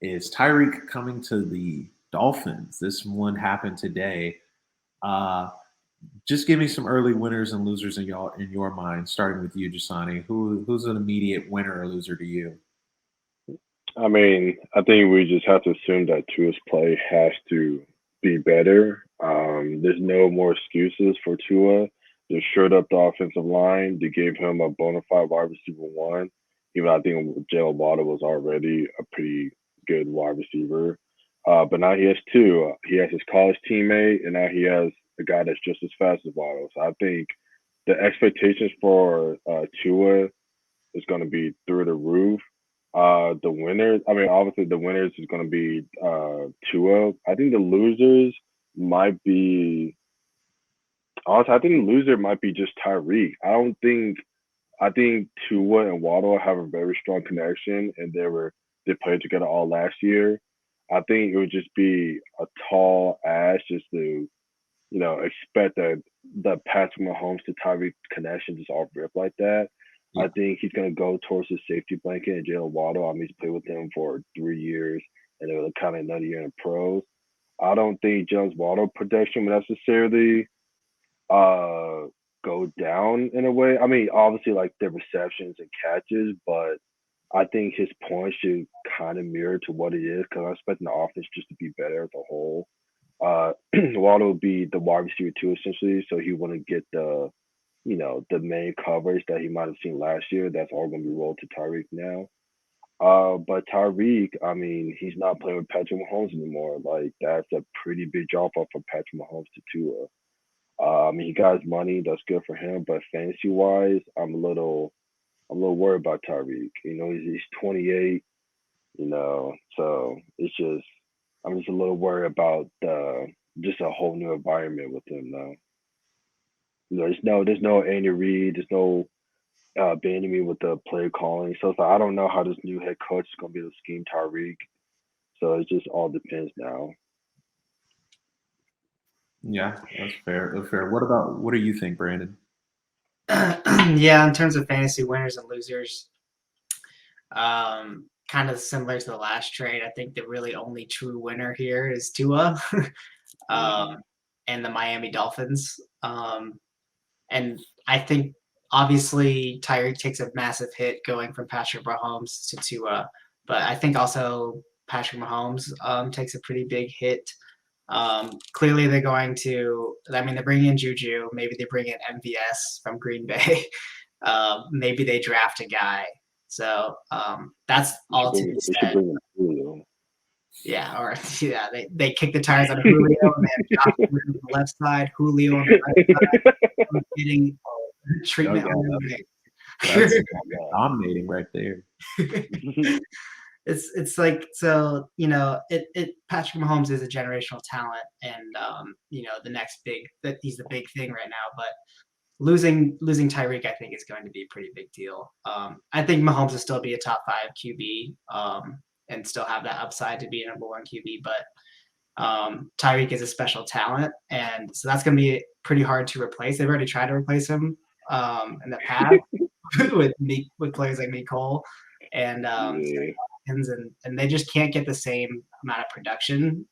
is Tyreek coming to the Dolphins? This one happened today. Uh, just give me some early winners and losers in your mind, starting with you, Jasani. Who's an immediate winner or loser to you? I mean, I think we just have to assume that Tua's play has to be better. There's no more excuses for Tua. They shored up the offensive line. They gave him a bona fide wide receiver one. Even I think Jalen Waddle was already a pretty good wide receiver. But now he has two. He has his college teammate, and now he has a guy that's just as fast as Waddle. So I think the expectations for Tua is going to be through the roof. The winners, I mean, obviously the winners is going to be Tua. I think the losers might be, honestly, I think the loser might be just Tyreek. I think Tua and Waddle have a very strong connection, and they played together all last year. I think it would just be a tall ask just to expect that the Patrick Mahomes to Tyreek connection just all rip like that. Yeah. I think he's gonna go towards his safety blanket and Jalen Waddle. I mean, he's played with him for 3 years, and it was kind of another year in the pros. I don't think Jones Waddle production will necessarily uh go down in a way. I mean, obviously like the receptions and catches, but I think his points should kind of mirror to what it is because I'm expecting the offense just to be better as a whole. Waddle would be the wide receiver too, essentially, so he wouldn't get the main coverage that he might have seen last year. That's all going to be rolled to Tyreek now. But Tyreek, I mean, he's not playing with Patrick Mahomes anymore. Like that's a pretty big drop off from Patrick Mahomes to Tua. I mean, he got his money. That's good for him. But fantasy wise, I'm a little worried about Tyreek. He's 28. So I'm just a little worried about just a whole new environment with him now. There's no Andy Reid, there's no banning me with the play calling. So it's like, I don't know how this new head coach is gonna be able to scheme Tyreek. So it just all depends now. Yeah, that's fair. That's fair. What do you think, Brandon? Yeah, in terms of fantasy winners and losers, kind of similar to the last trade. I think the really only true winner here is Tua, Hmm. um, and the Miami Dolphins. And I think obviously Tyreek takes a massive hit going from Patrick Mahomes to Tua, but I think also Patrick Mahomes takes a pretty big hit. Clearly, they're going to. I mean, they're bringing in Juju. Maybe they bring in MVS from Green Bay. Maybe they draft a guy. So that's They should all to bring be they should said. bring in Julio. Yeah, or yeah, they kick the tires on Julio and they have Josh Gordon on the left side, Julio on the right side, getting Oh treatment yeah, on the that's Yeah. dominating right there. right. It's like so it Patrick Mahomes is a generational talent and the next big that he's the big thing right now, but losing Tyreek I think is going to be a pretty big deal. I think Mahomes will still be a top 5 QB and still have that upside to be a number 1 QB, but Tyreek is a special talent, and so that's going to be pretty hard to replace. They've already tried to replace him in the past with players like Nicole and Yeah. and they just can't get the same amount of production.